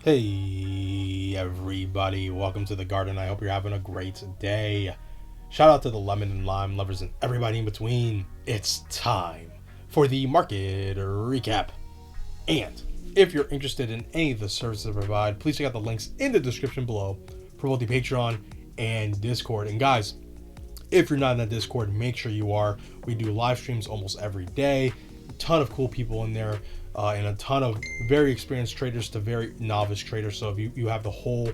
Hey everybody, welcome to the garden. I hope you're having a great day. Shout out to the lemon and lime lovers and everybody in between. It's time for the market recap. And if you're interested in any of the services I provide, please check out the links in the description below for both the Patreon and Discord. And guys, if you're not in the Discord, make sure you are. We do live streams almost every day. A ton of cool people in there, and a ton of very experienced traders to very novice traders. So if you have the whole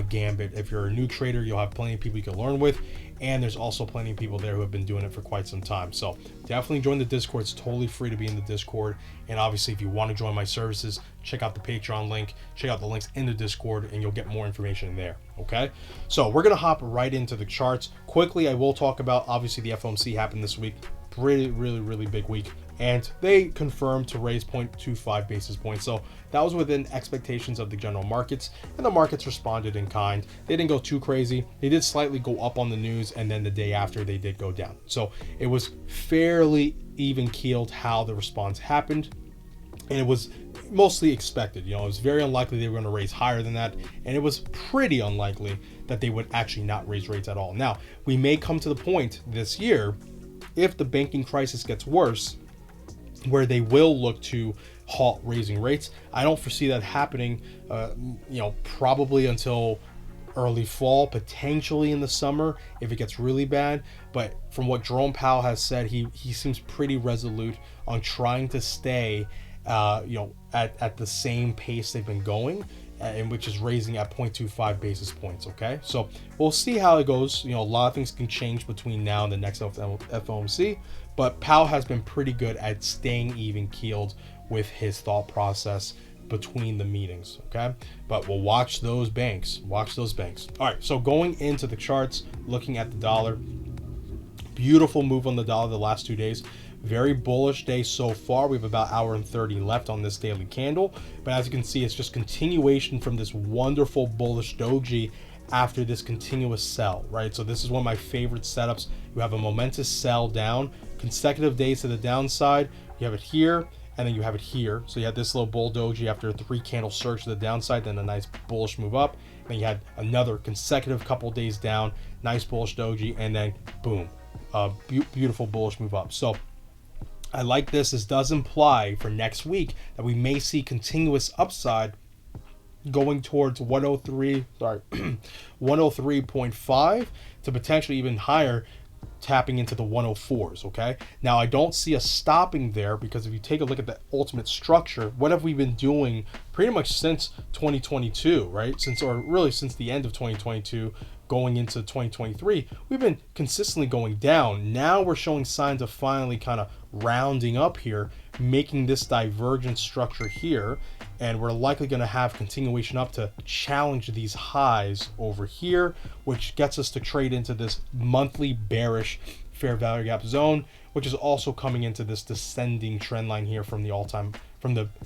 gambit. If you're a new trader, you'll have plenty of people you can learn with. And there's also plenty of people there who have been doing it for quite some time. So definitely join the Discord. It's totally free to be in the Discord. And obviously, if you want to join my services, check out the Patreon link. Check out the links in the Discord, and you'll get more information there. Okay? So we're going to hop right into the charts. Quickly, I will talk about, obviously, the FOMC happened this week. Really big week. And they confirmed to raise 0.25 basis points. So that was within expectations of the general markets, and the markets responded in kind. They didn't go too crazy. They did slightly go up on the news, and then the day after they did go down. So it was fairly even keeled how the response happened, and it was mostly expected. It was very unlikely they were going to raise higher than that, and it was pretty unlikely that they would actually not raise rates at all. Now, we may come to the point this year, if the banking crisis gets worse, where they will look to halt raising rates. I don't foresee that happening, probably until early fall, potentially in the summer if it gets really bad. But from what Jerome Powell has said, he seems pretty resolute on trying to stay, at the same pace they've been going, and which is raising at 0.25 basis points. Okay, so we'll see how it goes. A lot of things can change between now and the next FOMC, but Powell has been pretty good at staying even keeled with his thought process between the meetings. Okay, but we'll watch those banks. All right, so going into the charts, looking at the dollar, beautiful move on the dollar the last 2 days. Very bullish day so far. We have about an hour and 30 left on this daily candle. But as you can see, it's just continuation from this wonderful bullish doji after this continuous sell, right? So this is one of my favorite setups. You have a momentous sell down, consecutive days to the downside. You have it here, and then you have it here. So you had this little bull doji after a 3-candle surge to the downside, then a nice bullish move up. Then you had another consecutive couple days down, nice bullish doji, and then boom, beautiful bullish move up. So I like this. This does imply for next week that we may see continuous upside going towards 103.5 to potentially even higher, tapping into the 104s. Okay, now I don't see us stopping there, because if you take a look at the ultimate structure, what have we been doing pretty much since 2022, right? Since the end of 2022 going into 2023, we've been consistently going down. Now we're showing signs of finally kind of rounding up here, making this divergent structure here, and we're likely going to have continuation up to challenge these highs over here, which gets us to trade into this monthly bearish fair value gap zone, which is also coming into this descending trend line here from the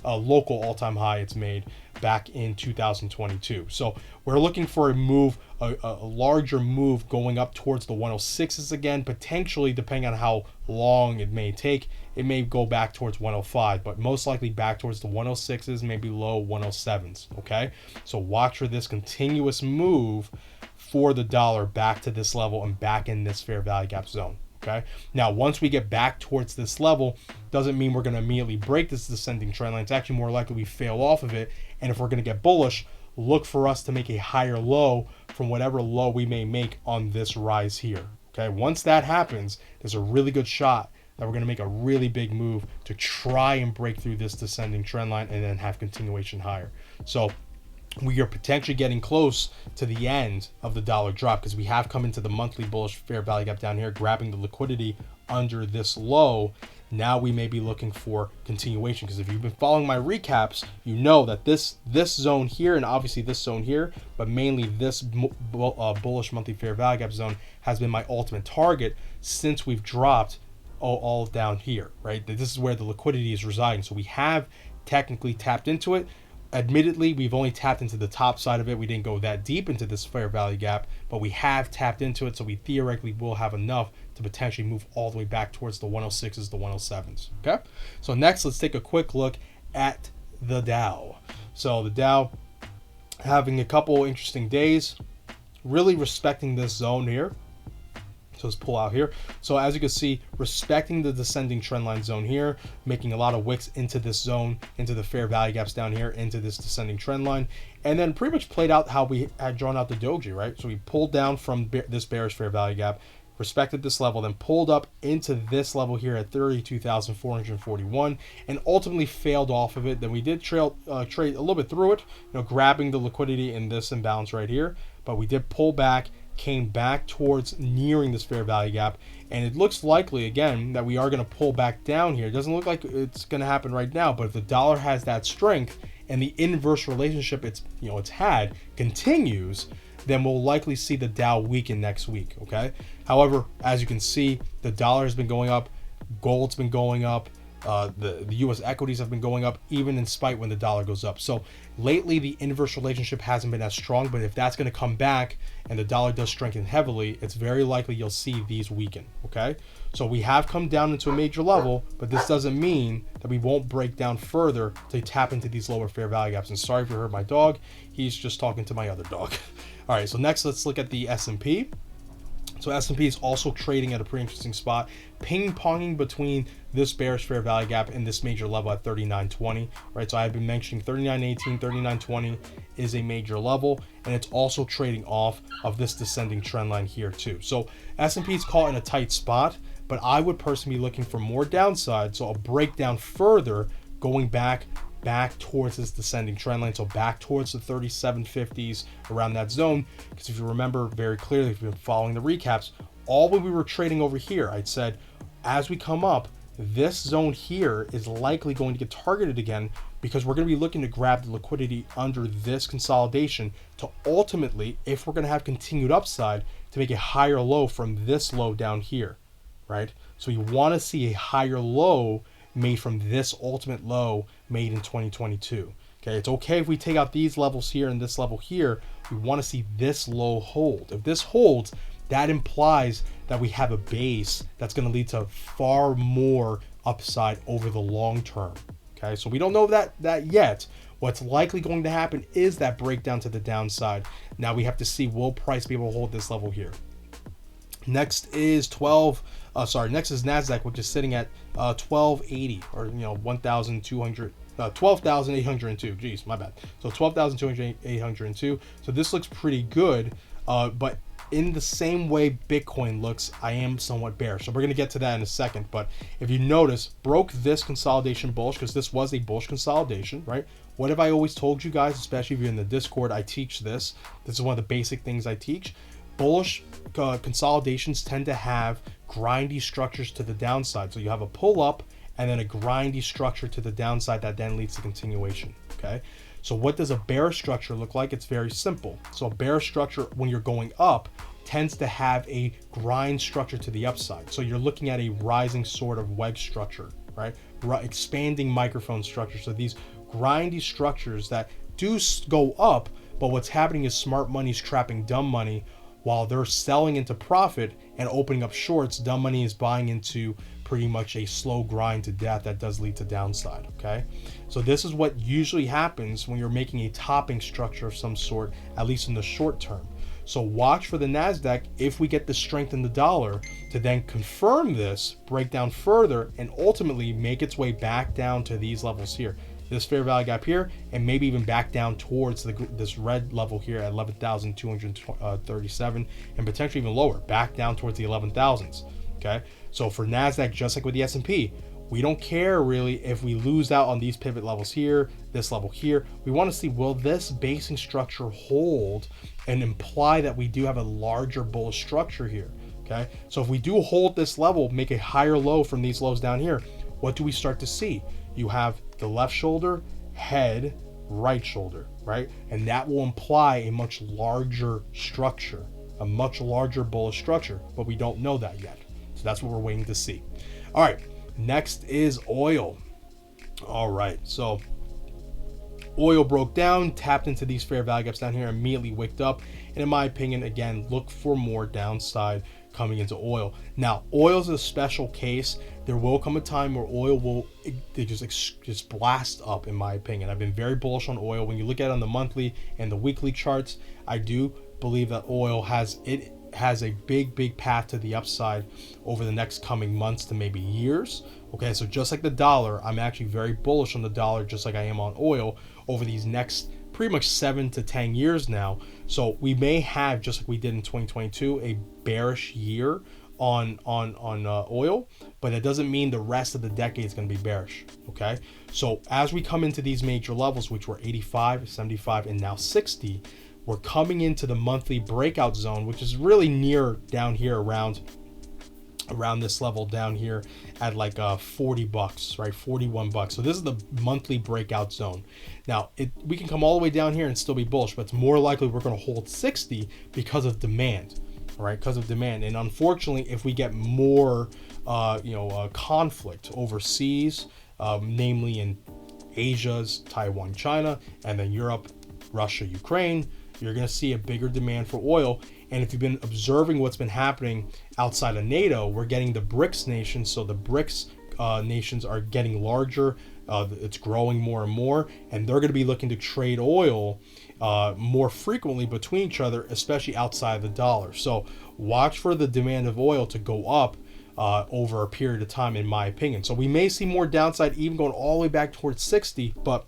local all-time high it's made back in 2022. So we're looking for a move, a larger move going up towards the 106s again, potentially, depending on how long it may take. It may go back towards 105, but most likely back towards the 106s, maybe low 107s. Okay, so watch for this continuous move for the dollar back to this level and back in this fair value gap zone. Okay, now once we get back towards this level, doesn't mean we're going to immediately break this descending trend line. It's actually more likely we fail off of it, and if we're going to get bullish, look for us to make a higher low from whatever low we may make on this rise here. Okay, once that happens, there's a really good shot that we're going to make a really big move to try and break through this descending trend line and then have continuation higher. So we are potentially getting close to the end of the dollar drop, because we have come into the monthly bullish fair value gap down here, grabbing the liquidity under this low. Now we may be looking for continuation, because if you've been following my recaps, you know that this zone here, and obviously this zone here, but mainly this bullish monthly fair value gap zone has been my ultimate target since we've dropped all down here, right? This is where the liquidity is residing. So we have technically tapped into it. Admittedly, we've only tapped into the top side of it. We didn't go that deep into this fair value gap, but we have tapped into it, so we theoretically will have enough to potentially move all the way back towards the 106s, the 107s. Okay, so next let's take a quick look at the Dow. So the Dow having a couple interesting days, really respecting this zone here. So let's pull out here. So as you can see, respecting the descending trendline zone here, making a lot of wicks into this zone, into the fair value gaps down here, into this descending trend line, and then pretty much played out how we had drawn out the doji, right? So we pulled down from this bearish fair value gap, respected this level, then pulled up into this level here at 32,441, and ultimately failed off of it. Then we did trade a little bit through it, grabbing the liquidity in this imbalance right here, but we did pull back, came back towards nearing this fair value gap, and it looks likely again that we are going to pull back down here. It doesn't look like it's going to happen right now, but if the dollar has that strength and the inverse relationship it's had continues, then we'll likely see the Dow weaken next week. Okay, however, as you can see, the dollar has been going up, gold's been going up, the U.S. equities have been going up, even in spite when the dollar goes up. So lately, the inverse relationship hasn't been as strong, but if that's going to come back and the dollar does strengthen heavily, it's very likely you'll see these weaken, okay? So we have come down into a major level, but this doesn't mean that we won't break down further to tap into these lower fair value gaps. And sorry if you heard my dog, he's just talking to my other dog. All right, so next let's look at the S&P. So S&P is also trading at a pretty interesting spot, ping-ponging between this bearish fair value gap and this major level at 39.20, right? So I've been mentioning 39.18, 39.20 is a major level, and it's also trading off of this descending trend line here too. So S&P is caught in a tight spot, but I would personally be looking for more downside, so a breakdown further, going back towards this descending trend line, so back towards the 3750s, around that zone. Because if you remember very clearly, if you've been following the recaps, all when we were trading over here, I'd said as we come up, this zone here is likely going to get targeted again, because we're going to be looking to grab the liquidity under this consolidation to ultimately, if we're going to have continued upside, to make a higher low from this low down here, right? So you want to see a higher low made from this ultimate low made in 2022. Okay, it's okay if we take out these levels here and this level here. We want to see this low hold. If this holds, that implies that we have a base that's going to lead to far more upside over the long term. Okay, so we don't know that yet. What's likely going to happen is that breakdown to the downside. Now we have to see, will price be able to hold this level here? Next is next is Nasdaq, which is sitting at 1280, or 12,802. Geez, my bad. So 12,802. So this looks pretty good, but in the same way Bitcoin looks, I am somewhat bearish. So we're going to get to that in a second. But if you notice, broke this consolidation bullish, because this was a bullish consolidation, right? What have I always told you guys, especially if you're in the Discord? I teach this. This is one of the basic things I teach. Bullish consolidations tend to have grindy structures to the downside. So you have a pull up and then a grindy structure to the downside that then leads to continuation. Okay. So what does a bearish structure look like? It's very simple. So a bearish structure, when you're going up, tends to have a grind structure to the upside. So you're looking at a rising sort of wedge structure, right? Expanding microphone structure. So these grindy structures that do go up, but what's happening is smart money's trapping dumb money. While they're selling into profit and opening up shorts, dumb money is buying into pretty much a slow grind to death that does lead to downside, okay? So this is what usually happens when you're making a topping structure of some sort, at least in the short term. So watch for the Nasdaq, if we get the strength in the dollar, to then confirm this, break down further, and ultimately make its way back down to these levels here. This fair value gap here, and maybe even back down towards this red level here at 11,237, and potentially even lower, back down towards the 11,000s. Okay, so for Nasdaq, just like with the S&P, we don't care really if we lose out on these pivot levels here, this level here. We want to see, will this basing structure hold and imply that we do have a larger bullish structure here. Okay, so if we do hold this level, make a higher low from these lows down here, what do we start to see? You have the left shoulder, head, right shoulder, right? And that will imply a much larger structure, a much larger bullish structure, but we don't know that yet. So that's what we're waiting to see. All right, next is oil. All right, so oil broke down, tapped into these fair value gaps down here, immediately wicked up. And in my opinion, again, look for more downside coming into oil. Now, oil is a special case. There will come a time where oil will just blast up, in my opinion. I've been very bullish on oil. When you look at it on the monthly and the weekly charts, I do believe that oil has a big path to the upside over the next coming months to maybe years. Okay, so just like the dollar, I'm actually very bullish on the dollar, just like I am on oil over these next pretty much 7 to 10 years now. So we may have, just like we did in 2022, a bearish year on oil, but it doesn't mean the rest of the decade is going to be bearish. Okay, so as we come into these major levels, which were 85, 75, and now 60, we're coming into the monthly breakout zone, which is really near down here around this level down here at like $40, right? $41. So this is the monthly breakout zone. Now we can come all the way down here and still be bullish, but it's more likely we're going to hold 60 because of demand, right? Because of demand. And unfortunately, if we get more conflict overseas, namely in Asia's Taiwan, China, and then Europe, Russia, Ukraine, you're going to see a bigger demand for oil. And if you've been observing what's been happening outside of NATO, we're getting the BRICS nations. So the BRICS nations are getting larger. It's growing more and more. And they're going to be looking to trade oil more frequently between each other, especially outside of the dollar. So watch for the demand of oil to go up over a period of time, in my opinion. So we may see more downside, even going all the way back towards 60. But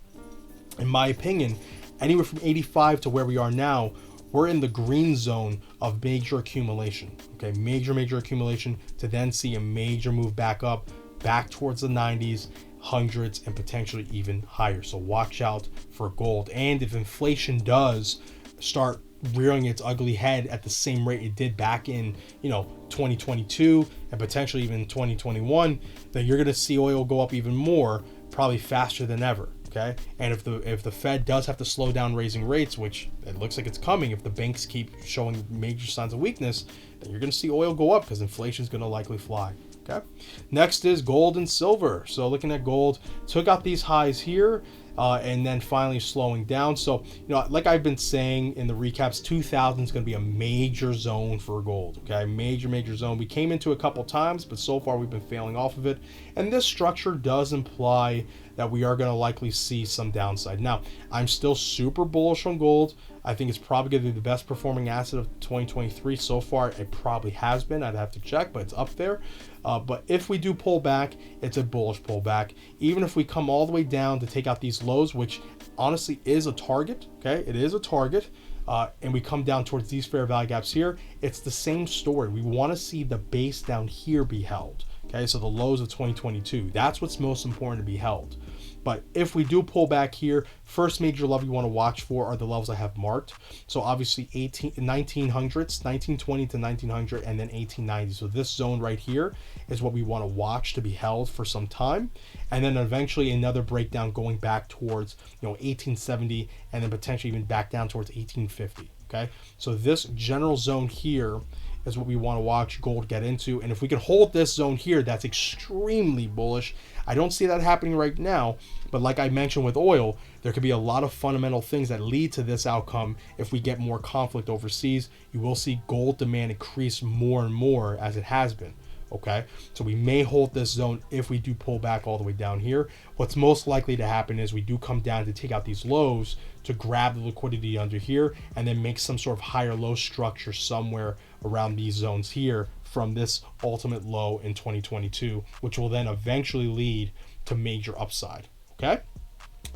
in my opinion, anywhere from 85 to where we are now, we're in the green zone of major accumulation. Okay, major accumulation to then see a major move back up, back towards the 90s, hundreds, and potentially even higher. So watch out for gold. And if inflation does start rearing its ugly head at the same rate it did back in 2022 and potentially even 2021, then you're going to see oil go up even more, probably faster than ever. Okay, and if the Fed does have to slow down raising rates, which it looks like it's coming, if the banks keep showing major signs of weakness, then you're going to see oil go up because inflation is going to likely fly. Okay, next is gold and silver. So looking at gold, took out these highs here, and then finally slowing down. So like I've been saying in the recaps, 2000 is going to be a major zone for gold. Okay, major zone. We came into a couple times, but so far we've been failing off of it, and this structure does imply that we are going to likely see some downside. Now, I'm still super bullish on gold. I think it's probably going to be the best performing asset of 2023 so far. It probably has been. I'd have to check, but it's up there. But if we do pull back, it's a bullish pullback. Even if we come all the way down to take out these lows, which honestly is a target, okay? It is a target. And we come down towards these fair value gaps here, it's the same story. We want to see the base down here be held. Okay, so the lows of 2022, that's what's most important to be held. But if we do pull back here, first major level you want to watch for are the levels I have marked. So obviously 1900s, 1920 to 1900, and then 1890. So this zone right here is what we want to watch to be held for some time. And then eventually another breakdown going back towards 1870, and then potentially even back down towards 1850. Okay, so this general zone here is what we want to watch gold get into. And if we can hold this zone here, that's extremely bullish. I don't see that happening right now, but like I mentioned with oil, there could be a lot of fundamental things that lead to this outcome. If we get more conflict overseas, you will see gold demand increase more and more as it has been. Okay, so we may hold this zone if we do pull back all the way down here. What's most likely to happen is we do come down to take out these lows to grab the liquidity under here and then make some sort of higher low structure somewhere around these zones here from this ultimate low in 2022, which will then eventually lead to major upside. Okay,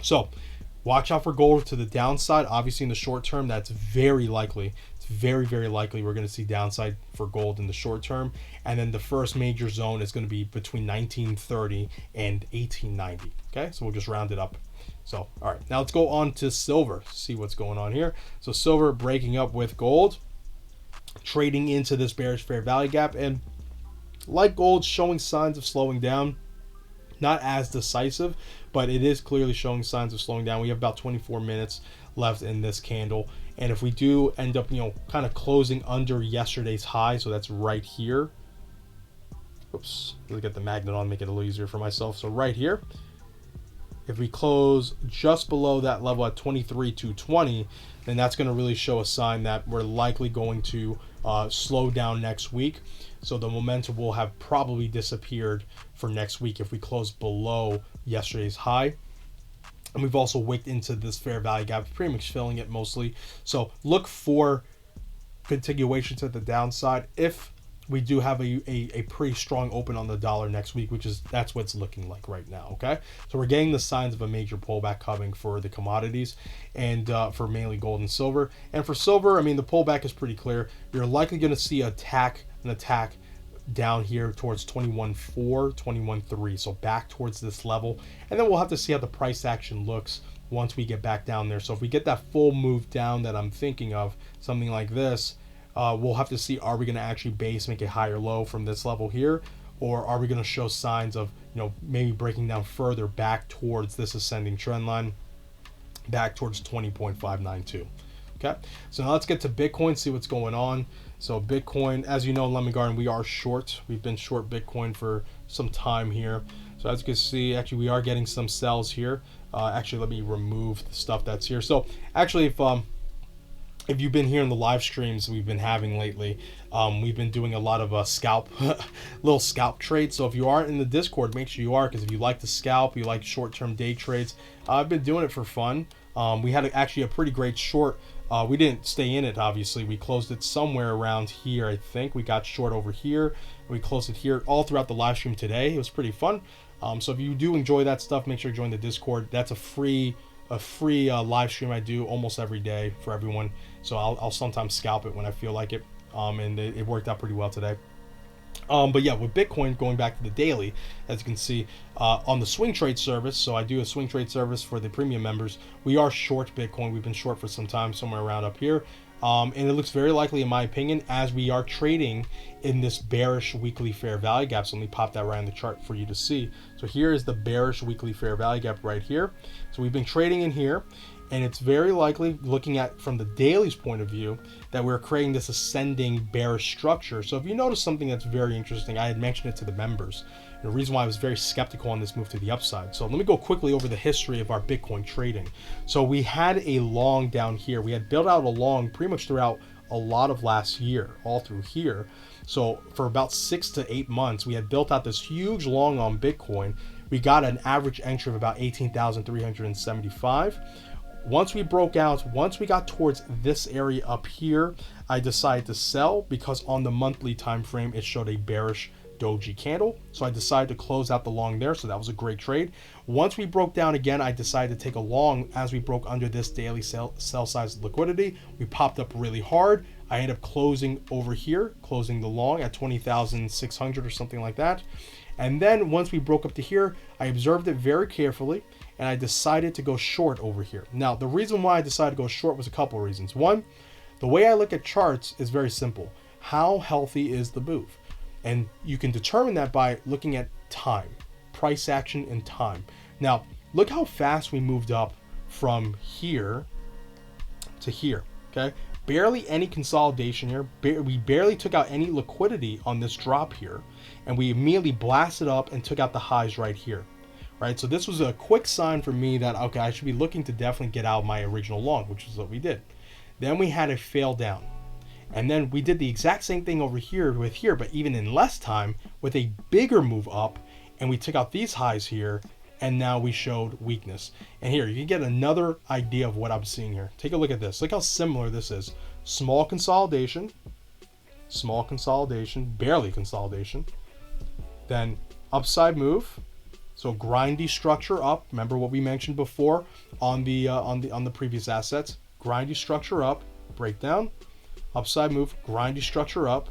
so watch out for gold to the downside. Obviously in the short term, that's very likely. It's very likely we're going to see downside for gold in the short term. And then the first major zone is going to be between 1930 and 1890. Okay, so we'll just round it up. So, all right, now let's go on to silver, see what's going on here. So silver breaking up with gold, trading into this bearish fair value gap, and like gold, showing signs of slowing down. Not as decisive, but it is clearly showing signs of slowing down. We have about 24 minutes left in this candle, and if we do end up kind of closing under yesterday's high, so that's right here. Oops, let me get the magnet on, make it a little easier for myself. So right here, if we close just below that level at 23,220, then that's going to really show a sign that we're likely going to slow down next week. So the momentum will have probably disappeared for next week if we close below yesterday's high. And we've also wicked into this fair value gap, pretty much filling it mostly. So look for continuation to the downside if we do have a pretty strong open on the dollar next week, that's what it's looking like right now. Okay, so we're getting the signs of a major pullback coming for the commodities, and for mainly gold and silver. And for silver, I mean, the pullback is pretty clear. You're likely going to see an attack down here towards 21.4, 21.3, so back towards this level, and then we'll have to see how the price action looks once we get back down there. So if we get that full move down that I'm thinking of, something like this, we'll have to see, are we going to actually base, make a higher low from this level here, or are we going to show signs of, maybe breaking down further back towards this ascending trend line, back towards 20.592. Okay, so now let's get to Bitcoin, see what's going on. So Bitcoin, as you know, Lemon Garden, we are short. We've been short Bitcoin for some time here. So as you can see, actually, we are getting some sells here. Actually, let me remove the stuff that's here. So actually, if you've been here in the live streams we've been having lately, we've been doing a lot of little scalp trades. So if you aren't in the Discord, make sure you are, because if you like to scalp, you like short-term day trades, I've been doing it for fun. We had actually a pretty great short. We didn't stay in it, obviously. We closed it somewhere around here, I think. We got short over here. We closed it here all throughout the live stream today. It was pretty fun. So if you do enjoy that stuff, make sure you join the Discord. That's a free live stream I do almost every day for everyone. So I'll sometimes scalp it when I feel like it. And it worked out pretty well today. But yeah, with Bitcoin, going back to the daily, as you can see on the swing trade service, so I do a swing trade service for the premium members, we are short Bitcoin. We've been short for some time, somewhere around up here. And it looks very likely, in my opinion, as we are trading in this bearish weekly fair value gap. So let me pop that right on the chart for you to see. So here is the bearish weekly fair value gap right here. So we've been trading in here, and it's very likely, looking at from the daily's point of view, that we're creating this ascending bearish structure. So if you notice something that's very interesting, I had mentioned it to the members. The reason why I was very skeptical on this move to the upside. So let me go quickly over the history of our Bitcoin trading. So we had a long down here. We had built out a long pretty much throughout a lot of last year, all through here. So for about 6 to 8 months, we had built out this huge long on Bitcoin. We got an average entry of about 18,375. Once we broke out, once we got towards this area up here, I decided to sell because on the monthly time frame, it showed a bearish doji candle. So I decided to close out the long there. So that was a great trade. Once we broke down again, I decided to take a long as we broke under this daily sell size liquidity. We popped up really hard. I ended up closing over here, closing the long at 20,600 or something like that. And then once we broke up to here, I observed it very carefully, and I decided to go short over here. Now, the reason why I decided to go short was a couple of reasons. One, the way I look at charts is very simple. How healthy is the move? And you can determine that by looking at time, price action and time. Now, look how fast we moved up from here to here, okay? Barely any consolidation here. We barely took out any liquidity on this drop here, and we immediately blasted up and took out the highs right here. Right, so this was a quick sign for me that, okay, I should be looking to definitely get out of my original long, which is what we did. Then we had a fail down. And then we did the exact same thing over here with here, but even in less time with a bigger move up, and we took out these highs here, and now we showed weakness. And here, you can get another idea of what I'm seeing here. Take a look at this. Look how similar this is. Small consolidation, barely consolidation, then upside move. So grindy structure up. Remember what we mentioned before on the previous assets. Grindy structure up, breakdown, upside move, grindy structure up,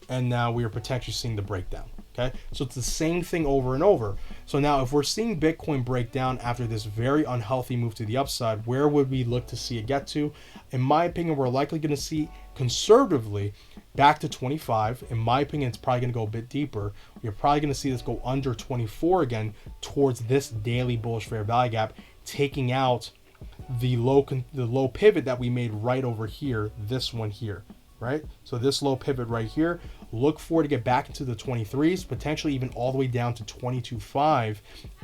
and now we are potentially seeing the breakdown. Okay, so it's the same thing over and over. So now if we're seeing Bitcoin break down after this very unhealthy move to the upside, where would we look to see it get to? In my opinion, we're likely going to see conservatively back to 25. In my opinion, it's probably going to go a bit deeper. You're probably going to see this go under 24 again towards this daily bullish fair value gap, taking out the low pivot that we made right over here, this one here, right? So this low pivot right here, look for to get back into the 23s, potentially even all the way down to 22.5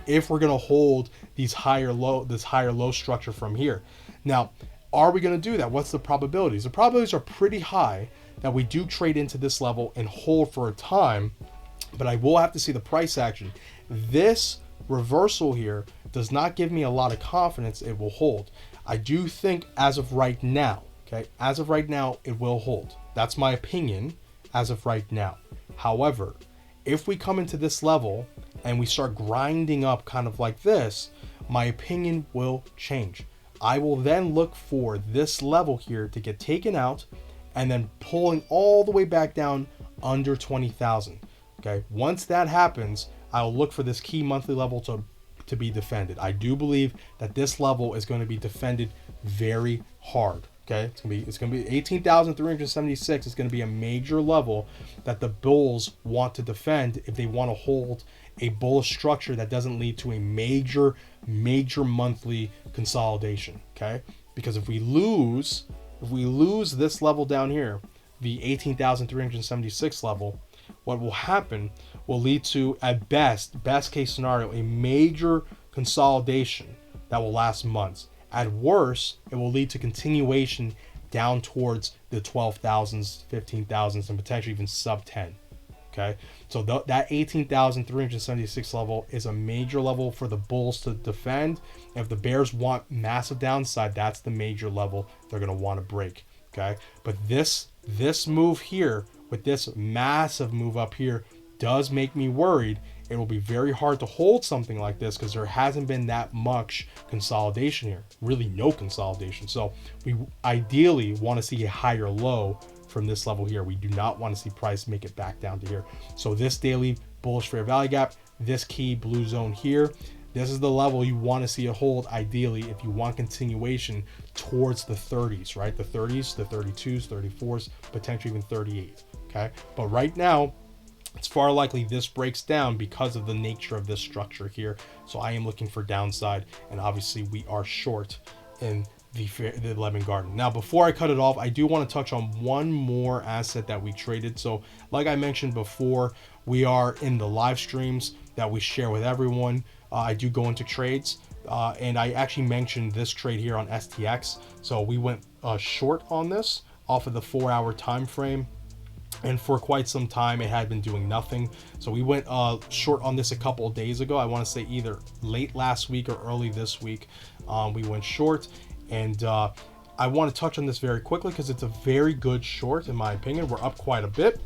if we're going to hold this higher low structure from here. Now, are we going to do that? What's the probabilities? The probabilities are pretty high that we do trade into this level and hold for a time, but I will have to see the price action. This reversal here does not give me a lot of confidence it will hold. I do think as of right now, okay, as of right now, it will hold. That's my opinion as of right now. However, if we come into this level and we start grinding up kind of like this, my opinion will change. I will then look for this level here to get taken out and then pulling all the way back down under 20,000. Okay, once that happens, I'll look for this key monthly level to be defended. I do believe that this level is going to be defended very hard. Okay, it's gonna be 18,376 is going to be a major level that the bulls want to defend if they want to hold a bullish structure that doesn't lead to a major monthly consolidation. Okay, because if we lose this level down here, the 18,376 level, what will happen will lead to, at best case scenario, a major consolidation that will last months. At worst, it will lead to continuation down towards the 12,000s, 15,000s, and potentially even sub 10. Okay, so that 18,376 level is a major level for the bulls to defend. And if the bears want massive downside, that's the major level they're going to want to break. Okay, but this move here with this massive move up here does make me worried. It will be very hard to hold something like this because there hasn't been that much consolidation here, really no consolidation. So we ideally want to see a higher low from this level here. We do not want to see price make it back down to here. So this daily bullish fair value gap, this key blue zone here, this is the level you want to see it hold ideally if you want continuation towards the 30s, right? The 30s, the 32s, 34s, potentially even 38. Okay, but right now it's far likely this breaks down because of the nature of this structure here. So I am looking for downside, and obviously we are short in the Lemon Garden. Now, before I cut it off, I do want to touch on one more asset that we traded. So like I mentioned before, we are in the live streams that we share with everyone. I do go into trades, and I actually mentioned this trade here on STX. So we went short on this off of the 4-hour time frame. And for quite some time, it had been doing nothing. So we went short on this a couple of days ago. I want to say either late last week or early this week. We went short. And I want to touch on this very quickly because it's a very good short, in my opinion. We're up quite a bit.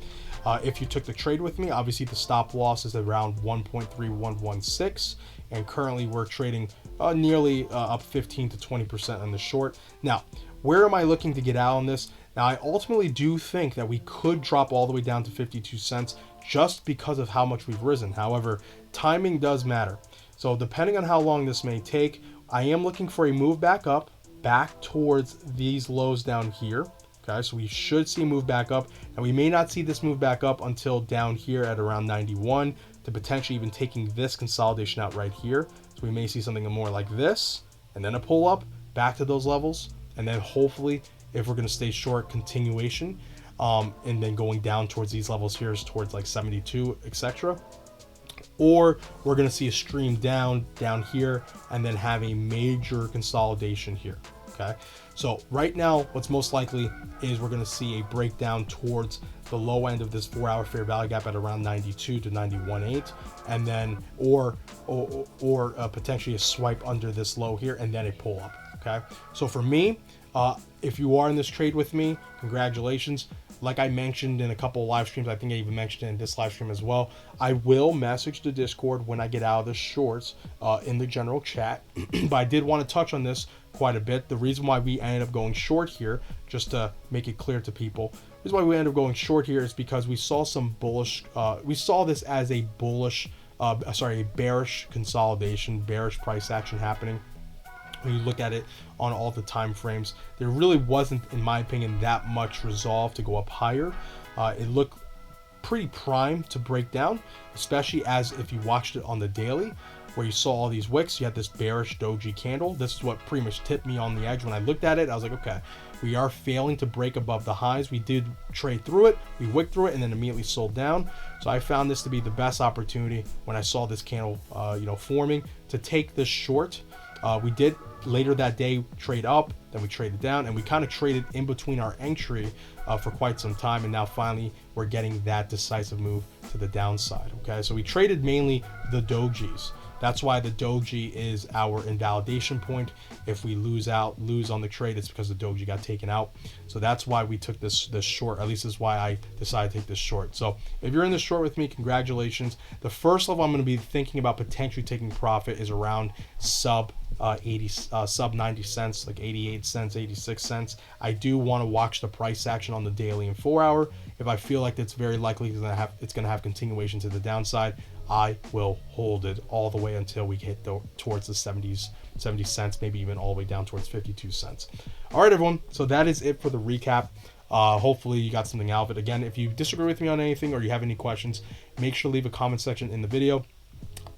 If you took the trade with me, obviously the stop loss is around 1.3116. And currently we're trading nearly up 15 to 20% on the short. Now, where am I looking to get out on this? Now, I ultimately do think that we could drop all the way down to 52 cents just because of how much we've risen. However, timing does matter. So depending on how long this may take, I am looking for a move back up, back towards these lows down here. Okay, so we should see a move back up, and we may not see this move back up until down here at around 91 to potentially even taking this consolidation out right here. So we may see something more like this, and then a pull up back to those levels, and then hopefully, if we're going to stay short, continuation, and then going down towards these levels here is towards like 72, etc. Or we're going to see a stream down here and then have a major consolidation here. Okay, so right now what's most likely is we're going to see a breakdown towards the low end of this 4-hour fair value gap at around 92 to 91.8, and then or potentially a swipe under this low here and then a pull up. Okay, so for me, if you are in this trade with me, congratulations. Like I mentioned in a couple of live streams, I think I even mentioned it in this live stream as well, I will message the Discord when I get out of the shorts in the general chat. But I did want to touch on this quite a bit. The reason why we ended up going short here, just to make it clear to people, the reason why we ended up going short here is because we saw some bullish, we saw this as a bullish, a bearish consolidation, bearish price action happening. When you look at it on all the time frames, there really wasn't, in my opinion, that much resolve to go up higher. It looked pretty prime to break down, especially as if you watched it on the daily, where you saw all these wicks. You had this bearish doji candle. This is what pretty much tipped me on the edge. When I looked at it, I was like, okay, we are failing to break above the highs. We did trade through it, we wicked through it, and then immediately sold down. So I found this to be the best opportunity when I saw this candle forming to take this short. We did later that day trade up, then we traded down, and we kind of traded in between our entry for quite some time, and now finally we're getting that decisive move to the downside. Okay, so we traded mainly the dojis. That's why the doji is our invalidation point. If we lose on the trade, it's because the doji got taken out. So that's why we took this short. At least is why I decided to take this short. So if you're in this short with me, congratulations. The first level I'm going to be thinking about potentially taking profit is around sub 90 cents, like 88 cents, 86 cents. I do want to watch the price action on the daily and 4 hour. If I feel like it's very likely it's going to have continuation to the downside, I will hold it all the way until we hit towards the 70 cents, maybe even all the way down towards 52 cents. All right, everyone. So that is it for the recap. Hopefully you got something out of it. Again, if you disagree with me on anything or you have any questions, make sure to leave a comment section in the video.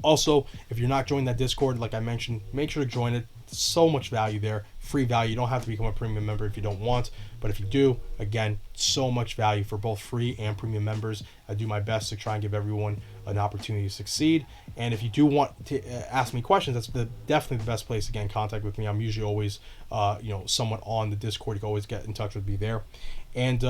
Also, if you're not joining that Discord, like I mentioned, make sure to join it. So much value there, free value. You don't have to become a premium member if you don't want, but if you do, again, so much value for both free and premium members. I do my best to try and give everyone an opportunity to succeed. And if you do want to ask me questions, that's definitely the best place to get in contact with me. I'm usually always somewhat on the Discord. You can always get in touch with me there. And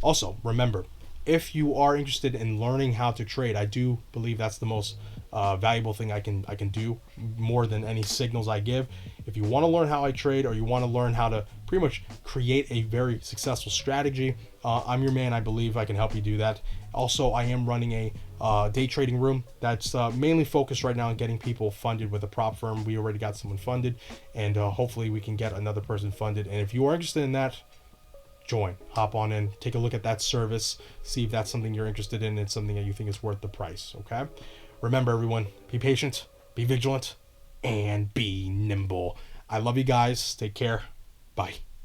also remember, if you are interested in learning how to trade, I do believe that's the most valuable thing I can do, more than any signals I give. If you want to learn how I trade, or you want to learn how to pretty much create a very successful strategy, I'm your man. I believe I can help you do that. Also, I am running a day trading room that's mainly focused right now on getting people funded with a prop firm. We already got someone funded, and hopefully we can get another person funded. And if you are interested in that, join, hop on in, take a look at that service, see if that's something you're interested in and something that you think is worth the price. Okay, remember, everyone, be patient, be vigilant, and be nimble. I love you guys. Take care. Bye.